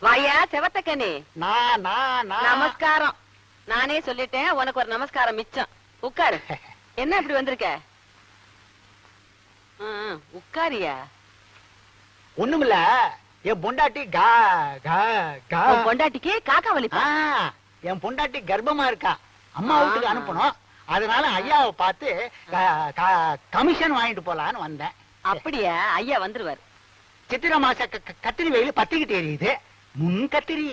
வாயா செவத்தக்கனி. நமஸ்காரம். நானே சொல்லிட்டேன், உனக்கு ஒரு நமஸ்காரம் மிச்சம். உட்காரு. என்ன இப்படி வந்திருக்க? உட்காரியா? ஒண்ணுமில்ல, என் பொண்டாட்டி பொண்டாட்டிக்கு காக்கா வலிப்பா. என் பொண்டாட்டி கர்ப்பமா இருக்கா, அம்மா வீட்டுக்கு அனுப்பணும். அதனால ஐயாவை பார்த்து கமிஷன் வாங்கிட்டு போலான்னு வந்தேன். அப்படியா? ஐயா வந்துருவாரு. சித்திரை மாச கத்திரி வெயில் பத்திக்கிட்டு எரியுது. முன் கத்திரி.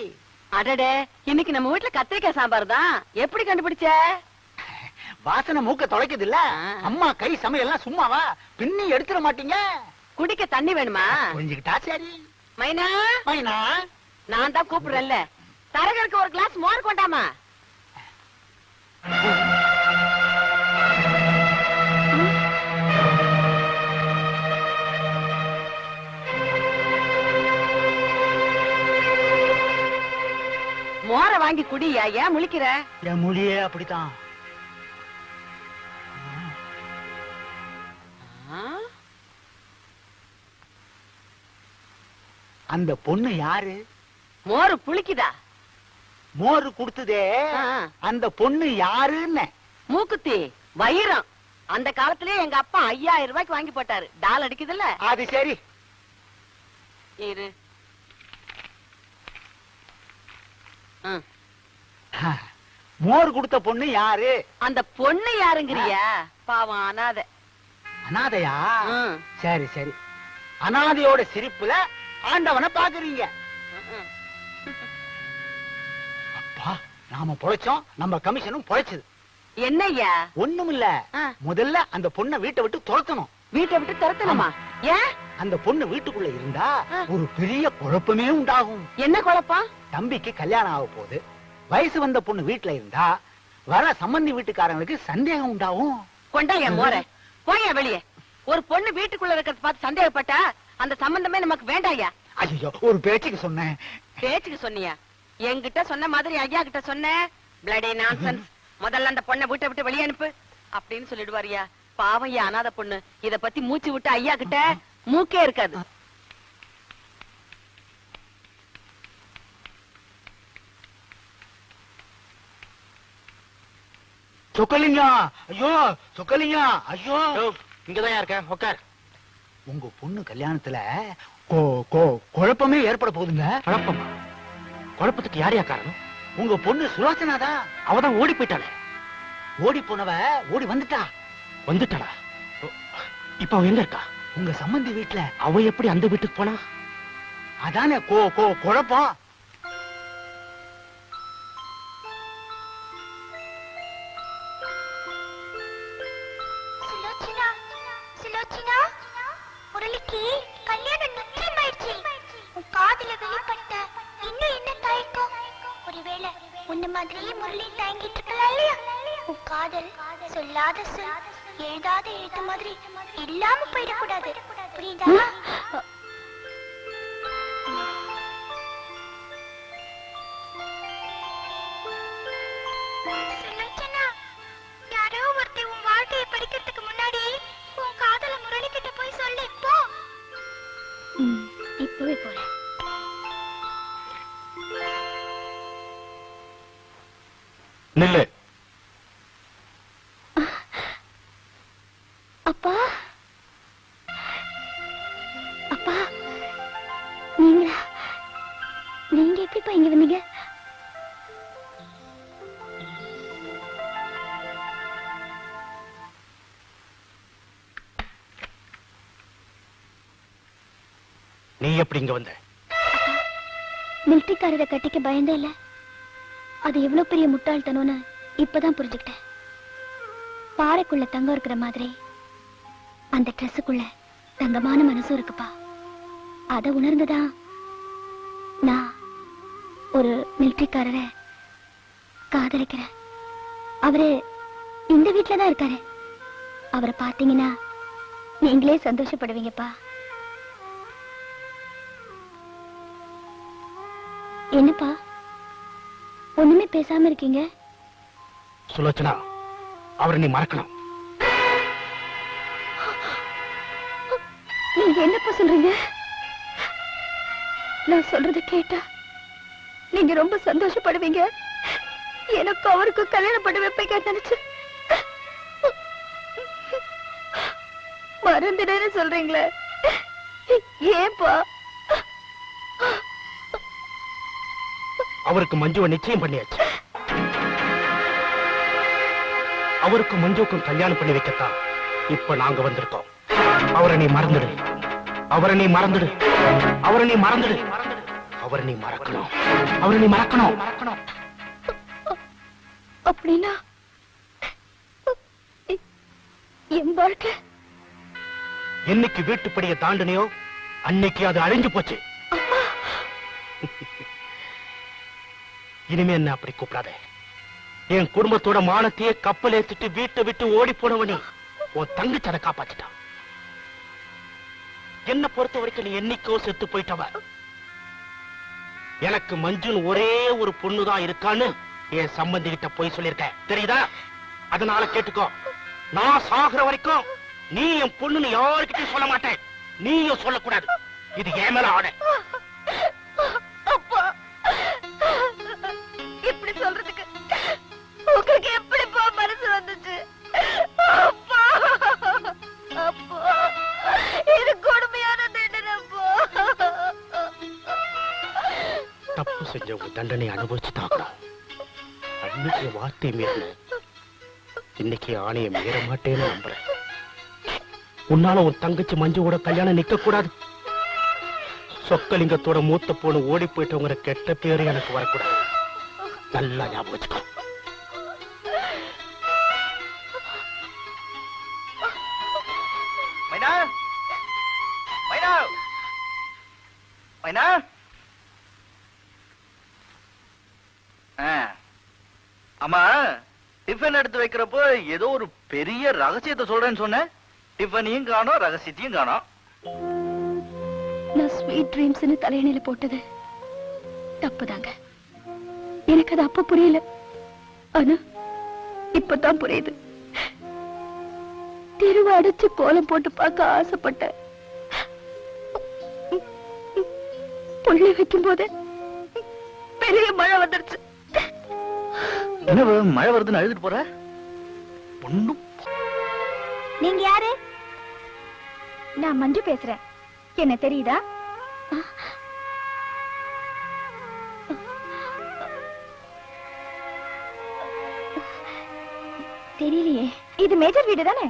அடடே, இன்னைக்கு நம்ம வீட்டுல கத்திரிக்காய் சாம்பார் தான். எப்படி கண்டுபிடிச்ச? வாசனை மூக்க தொலைக்குது இல்ல. அம்மா கை சமையல்லாம் சும்மாவா? பின்னி எடுத்துட மாட்டீங்க? குடிக்க தண்ணி வேணுமா? புரிஞ்சுக்கிட்டா சரி. மைனா மைனா, நான் தான் கூப்பிடுறேன்ல. தரகருக்கு ஒரு கிளாஸ் மோர் கொண்டாமா. மோரை வாங்கி குடியா. ஏன் முழிக்கிற? என் மொழியே அப்படித்தான். அந்த பொண்ணு யாரு? மோரு புளிக்குதா? மோரு குடுத்ததே அந்த பொண்ணு யாருன்னு. மூக்குத்தி வைரம். அந்த காலத்திலேயே எங்க அப்பா 5000 ரூபாய்க்கு வாங்கி போட்டாரு. டால் அடிக்குதுல்ல. அது சரி. இரு. மோர் கொடுத்த பொண்ணு யாரு? அந்த பொண்ணு யாருங்கிறியா? பாவம் அனாதை. அனாதையா? சரி சரி. அனாதையோட சிரிப்புல ஆண்டவனை பாக்குறீங்க. அப்பா, நாம பொழைச்சோம், நம்ம கமிஷனும் பொழைச்சது. என்னய்யா? ஒண்ணுமில்ல, முதல்ல அந்த பொண்ணை வீட்டை விட்டு துரத்தணும். வீட்டை விட்டு துரத்தணுமா? ஏன்? அந்த பொண்ணு வீட்டுக்குள்ள இருந்தா ஒரு பெரிய குழப்பமே உண்டாகும். என்ன குழப்பம்? தம்பிக்கு கல்யாணம் ஆக போகுது. வயசு வந்த பொண்ணு வீட்டுல இருந்தா வர சம்பந்தி வீட்டுக்காரங்களுக்கு சந்தேகம் உண்டாகும். கொண்டாயா மோர, போயா வெளியே. ஒரு பொண்ணு வீட்டுக்குள்ள இருக்கிறத பார்த்து சந்தேகப்பட்டா அந்த சம்பந்தமே நமக்கு வேண்டாயா. ஐயோ, ஒரு பேச்சுக்கு சொன்னேன். பேச்சுக்கு சொன்னியா? என்கிட்ட சொன்ன மாதிரி ஐயா கிட்ட சொன்ன. Bloody nonsense. முதல்ல அந்த பொண்ணை வீட்டை விட்டு வெளியே அனுப்பு அப்படின்னு சொல்லிடுவாரியா. பாவம் யா அனாதை பொண்ணு. இத பத்தி மூச்சு விட்டு ஐயா கிட்ட மூக்கே இருக்காது. சொக்கலிங்கா, ஐயோ சொக்கலிங்கா, ஐயோ. இங்கதான் இருக்கேன், உட்கார். உங்க பொண்ணு கல்யாணத்துல குழப்பமே ஏற்பட போகுதுங்க. குழப்பமா? குழப்பத்துக்கு யாரையா காரணம்? உங்க பொண்ணு சுலோச்சனாதான். அவதான் ஓடி போயிட்டாளே. ஓடி போனவ ஓடி வந்துட்டா. வந்துட்டாளா? இப்ப அவ எங்க இருக்கா? உங்க சம்பந்தி வீட்டுல. அவ எப்படி அந்த வீட்டுக்கு போனா? அதானே குழப்பம். முரளிக்கு கல்யாணம் நிச்சயமாயிடுச்சு. உன் காதுல வெளிப்பட்ட இன்னும் என்ன தயக்கம்? ஒருவேளை உன்ன மாதிரியே முரளி தயங்கிட்டு இருக்கலாம் இல்லையா? உன் காதல் சொல்லாத சொல், எழுதாத எழுத்து மாதிரி இல்லாம போயிடக்கூடாது. புரியுதா? யாரோ ஒருத்தி உன் வாழ்க்கையை படிக்கிறதுக்கு முன்னாடி உன் காதல முரளி கிட்ட போய் சொல்லு. இப்போ இப்பவே போறேன். நில்லு. அப்பா, அப்பா, நீங்களா? நீங்க எப்படிப்பா இங்க வந்தீங்க? நீ எப்படி இங்க வந்த? மிலிட்டரிக்காரரை கட்டிக்க பயந்தே இல்ல. அது எவ்வளவு பெரிய முட்டாள்தனம்னு இப்பதான் புரிஞ்சுக்கிட்டேன். பாறைக்குள்ள தங்கம் இருக்கிற மாதிரி அந்த ட்ரெஸ்ஸுக்குள்ள தங்கமான மனசும் இருக்குப்பா. அத உணர்ந்துதான் நான் ஒரு மிலிட்டரிக்காரரை காதலிக்கிறேன். அவரு இந்த வீட்டுலதான் இருக்காரு. அவரை பார்த்தீங்கன்னா நீங்களே சந்தோஷப்படுவீங்கப்பா. என்னப்பா ஒண்ணுமே பேசாம இருக்கீங்க? சுலோச்சனா, அவரை நீ மறக்கணும். நீங்க என்னப்பா சொல்றீங்க? நான் சொல்றத கேட்டா நீங்க ரொம்ப சந்தோஷப்படுவீங்க. எனக்கு அவருக்கு கல்யாணம் பண்ண வைப்பீங்க நினைச்சு மறந்துடுன்னு சொல்றீங்களே, ஏன்பா? அவருக்கு மஞ்சுவை நிச்சயம் பண்ணியாச்சு. அவருக்கு மஞ்சுக்கும் கல்யாணம் பண்ணி வைக்கத்தான் இப்ப நாங்க வந்திருக்கோம். அவரை நீ மறந்துடு, அவரை நீ மறந்துடு, அவரை நீ மறந்துடு, அவரை நீ மறக்கணும், அவரை நீ மறக்கணும். அப்படின்னா என் வாழ்க்கை என்னைக்கு வீட்டுப்படியை தாண்டினியோ அன்னைக்கு அது அழிஞ்சு போச்சு. இனிமே என்ன அப்படி கூப்பிடாதே. என் குடும்பத்தோட மானத்தையே கப்பல் ஏத்திட்டு வீட்டை விட்டு ஓடி போனவனி உன் தங்கச்சி அதை காப்பாத்திட்டான். என்ன பொறுத்த வரைக்கும் நீ என்னைக்கோ செத்து போயிட்டவ. எனக்கு மஞ்சுன்னு ஒரே ஒரு பொண்ணுதான் இருக்கான்னு என் சம்பந்தி கிட்ட போய் சொல்லியிருக்க, தெரியுதா? அதனால கேட்டுக்கோ, நான் சாகுற வரைக்கும் நீ என் பொண்ணுன்னு யாருக்கிட்டையும் சொல்ல மாட்டேன். நீயும் சொல்லக்கூடாது. இது ஏன் மேல ஆட. அப்பா, இப்படி சொல்றதுக்கு உங்களுக்கு எப்படிப்பா மனசு வந்துச்சு? அப்பா, அப்பா, இது கொடுமையான தண்டனைப்பா. தப்பு செஞ்சவங்க தண்டனை அனுபவிச்சு தாக்கணும். அன்னைக்கு வார்த்தை மீறின, இன்னைக்கு ஆணையை மீற மாட்டேன்னு நம்புறேன். உன்னால உன் தங்கச்சி மஞ்சுவோட கல்யாணம் நிக்க கூடாது. சொக்கலிங்கத்தோட மூத்த பொண்ணு ஓடி போயிட்டவங்கிற கெட்ட பேரு எனக்கு வரக்கூடாது. நல்லா ஞாபகம் வச்சுக்கோ. மைனா, மைனா, மைனா. அம்மா, டிஃபன் எடுத்து வைக்கிறப்போ ஏதோ ஒரு பெரிய ரகசியத்தை சொல்றேன்னு சொன்னேன். டிஃபனையும் காணோம், ரகசியத்தையும் காணோம். நான் ஸ்வீட் ட்ரீம்ஸ்னு தலையணையில போட்டது தப்புதாங்க. எனக்கு அது அப்ப புரியல, ஆனா இப்பதான் புரியுது. தெருவை அடைச்சு கோலம் போட்டு பார்க்க ஆசைப்பட்டேன். புள்ளி வைக்கும் போது பெரிய மழை வந்துருச்சு. என்ன மழை வருதுன்னு அழுதுட்டு போற? ஒண்ணும். நீங்க யாரு? நான் மஞ்சு பேசுறேன். என்ன தெரியுதா? தெரியலையே. இது மேஜர் வீடு தானே?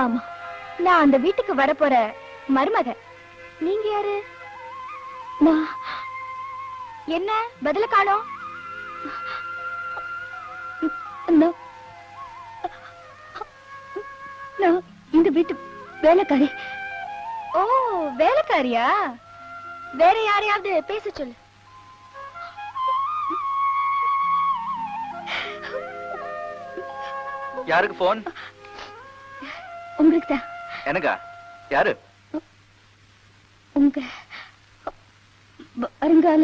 ஆமா, நான் அந்த வீட்டுக்கு வரப்போற மருமக. நீங்க யாரு? நான் என்ன பதில காணோம்? நான் இந்த வீட்டு வேலைக்காரி. ஓ, வேலைக்காரியா? வேற யாரையாவது பேச சொல்லு. யாருக்கு போன்? உங்களுக்கு தான். எனக்கா? யாரு? உங்க வருங்கால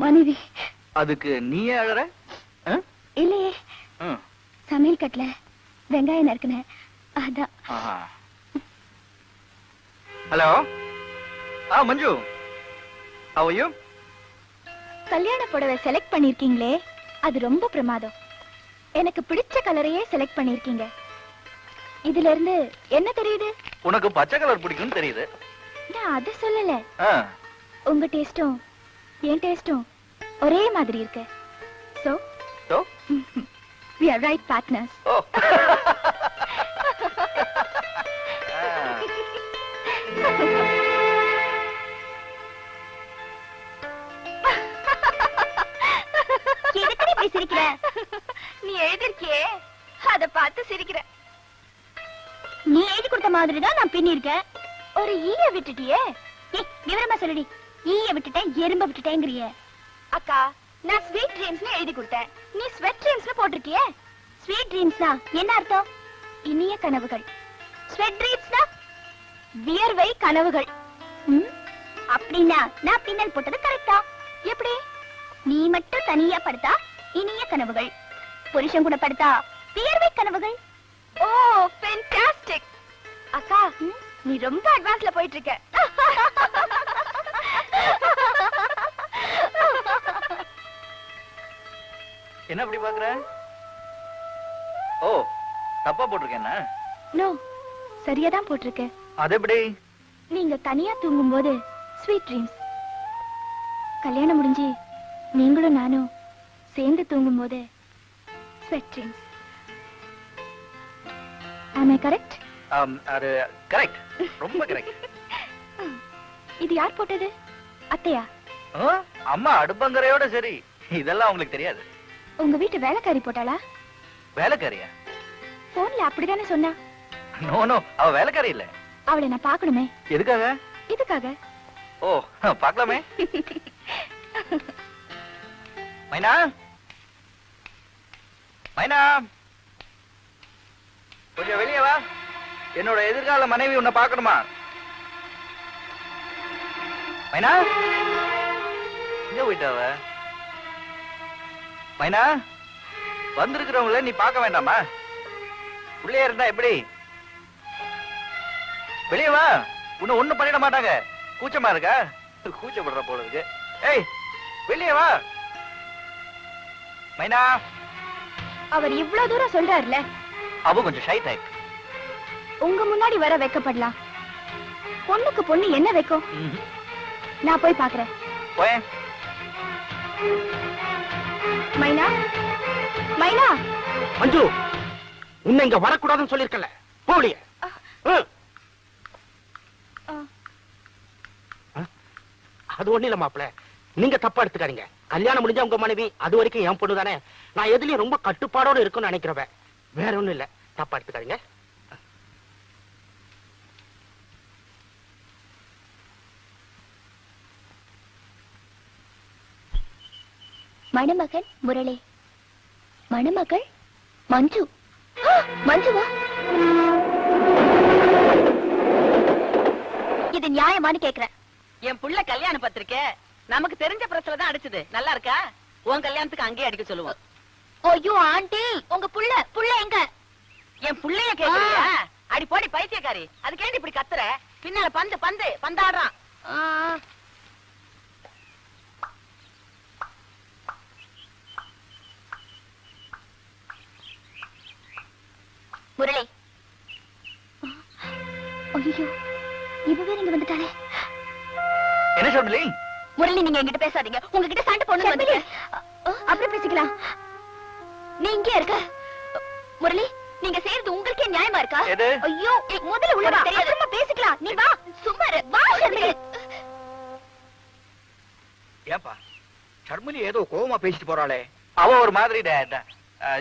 மனைவி. அதுக்கு நீயே அழற? இல்லையே, சமையல் கட்டல வெங்காயம் நறுக்குன, அதான். Hello, Manju, how are you? கல்யாண புடவை செலக்ட் பண்ணிருக்கீங்களே, அது ரொம்ப பிரமாதம். எனக்கு பிடிச்ச கலரையே செலக்ட் பண்ணிருக்கீங்க. இதுல இருந்து என்ன தெரியுது? உனக்கு பச்சை கலர் பிடிக்கும் தெரியுது. நான் அத சொல்லல. உங்க டேஸ்டும் என் டேஸ்டும் ஒரே மாதிரி இருக்கு. So we are right partners. எதுக்கு நீ சிரிக்கிற? நீ எழுதிருக்கியே, அத பார்த்து சிரிக்கிற. நீ எழுதி கொடுத்த மாதிரி தான் நான் பின்னி இருக்கேன். ஒரு ஈய விட்டுட்டியே. விவரமா சொல்லுடி. ஈய விட்டுட்டேன், எறும்ப விட்டுட்டேங்கறியே. அக்கா, நான் ஸ்வீட் ட்ரீம்ஸ்னு எழுதி கொடுத்தேன். நீ ஸ்வெட் ட்ரீம்ஸ்னு போட்டிருக்கியே. ஸ்வீட் ட்ரீம்ஸ்னா என்ன அர்த்தம்? இனிய கனவுகள். ஸ்வெட் ட்ரீம்ஸ்னா வியர்வை கனவுகள். அப்படின்னா நான் பின்னல் போட்டது கரெக்டா? எப்படி? நீ மட்டும் தனியா படுத்தா இனிய கனவுகள், புருஷன் கூட படுத்தா வியர்வை கனவுகள். ஓ, ஃபேண்டாஸ்டிக். அக்கா, நீ ரொம்ப அட்வான்ஸ்ல போயிட்டு இருக்க. என்ன அப்படி பாக்குற? ஓ, தப்பா போட்டிருக்கேன்னா? நோ, சரியா தான் போட்டிருக்க. அது எப்படி? நீங்க தனியா தூங்கும் போது ஸ்வீட் ட்ரீம்ஸ், கல்யாணம் முடிஞ்சு நீங்களும் நானும் சேர்ந்து தூங்கும் போது sweet dreams. Am I correct? அது கரெக்ட், ரொம்ப கரெக்ட். இது யார் போட்டது? அத்தையா? அம்மா அடுப்பங்கரையோட சரி. இதெல்லாம் உங்களுக்கு தெரியாது. உங்க வீட்டு வேலைக்காரி போட்டாளா? வேலைக்காரியா? போன்ல அப்படிதானே சொன்னா. நோ நோ, அவ வேலைக்காரி இல்ல. அவளை நான் பார்க்கணுமே. எதுக்காக? இதுக்காக. ஓ, பார்க்கலாமே. மைனா, மைனா, கொஞ்சம் வெளியே வா. என்னோட எதிர்கால மனைவி உன்னை பார்க்கணுமா? மைனா, எங்க போயிட்டாவ? மைனா, வந்திருக்கிறவங்கள நீ பார்க்க வேண்டாமா? உள்ளே இருந்தா எப்படி? வெளியே வா. உன்னை ஒண்ணும் பண்ணிட மாட்டாங்க. கூச்சமா இருக்கா? கூச்சப்படுற போல இருக்கு. ஏய், வெளியே வா. மைனா. அவர் இவ்வளவு தூரம் சொல்றாருல. அவ கொஞ்சம் ஷை டைப். உங்க முன்னாடி வர வைக்கப்படலாம். பொண்ணுக்கு பொண்ணு என்ன வைக்கும்? நான் போய் பாக்குறேன். போய். மைனா, மைனா. மஞ்சு, உன்னை இங்க வரக்கூடாதுன்னு சொல்லிருக்கல. போலியே. அது ஒண்ணு இல்ல மாப்பிள்ள, நீங்க தப்பா எடுத்துக்காதீங்க. கல்யாணம் முடிஞ்ச உங்க மனைவி அது வரைக்கும் என் பொண்ணு தானே. நான் எதுலயும் ரொம்ப கட்டுப்பாடோட இருக்குன்னு நினைக்கிறவன். வேற ஒண்ணும் இல்ல, தப்பா எடுத்துக்காதீங்க. மணமகன் முரளி, மணமகள் மஞ்சு. மஞ்சுவா? இது நியாயமானு கேக்குறேன். என் புள்ள கல்யாண பத்திரிக்கை நமக்கு தெரிஞ்ச பிரஸ்ல தான் அடிச்சது. நல்லா இருக்கா? உன் கல்யாணத்துக்கு அங்கேயே அடிக்க சொல்லுவோம். ஐயோ ஆண்டி, உங்க புள்ள எங்க? என் புள்ளைய கேக்குறியா? அடி போடி பைத்தியக்காரி. அதுக்கேண்டி இப்படி கத்துற? பின்னால பந்தாடுறான். முரளி. ஐயோ, இவ வேற இங்க வந்துட்டாளே. என்ன சொல்லி? முரளி, நீங்க என்கிட்ட பேசாதீங்க. உங்ககிட்ட சண்டை போடணும் வந்துட்டேன். அப்புறம் பேசிக்கலாம். நீ இங்கே இருக்க. முரளி, நீங்க செய்யறது உங்களுக்கே நியாயமா இருக்கா? எது? ஐயோ, முதல்ல உள்ள வா. அப்புறமா பேசிக்கலாம். நீ வா. சும்மா இரு. வா ஷர்மிளி. ஏப்பா, ஷர்மிளி ஏதோ கோவமா பேசிட்டு போறாளே. அவ ஒரு மாதிரி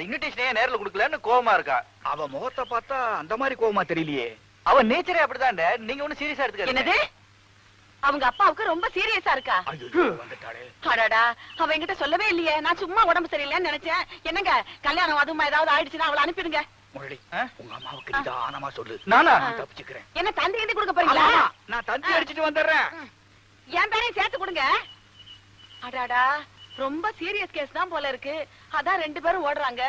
இன்விடேஷனே நேர்ல கொடுக்கலன்னு கோவமா இருக்கா. அவ முகத்தை பார்த்தா அந்த மாதிரி கோவமா தெரியலையே. அவ நேச்சரே அப்படிதான். நீங்க ஒண்ணு சீரியஸா எடுத்துக்க. என்னது? அவங்க அப்பாவுக்கு ரொம்ப சீரியஸா இருக்கா? அடடா, அவ என்கிட்ட சொல்லவே இல்லையே. நான் சும்மா உடம்பு சரியில்லைன்னு நினைச்சேன். என்னங்க கல்யாணம் அதுமா ஏதாவது ஆயிடுச்சுன்னா அவளை அனுப்பிடுங்க. முரளி, உங்க அம்மாவுக்கு நிதானமா சொல்லு. நானா தப்பிச்சுக்கிறேன். என்ன தந்தி எழுதி கொடுக்க போறீங்களா? நான் தந்தி அடிச்சிட்டு வந்துடுறேன். என் பேரையும் சேர்த்து கொடுங்க. அடாடா, ரொம்ப சீரியஸ் கேஸ் தான் போல இருக்கு. அதான் 2 பேரும் ஓடுறாங்க.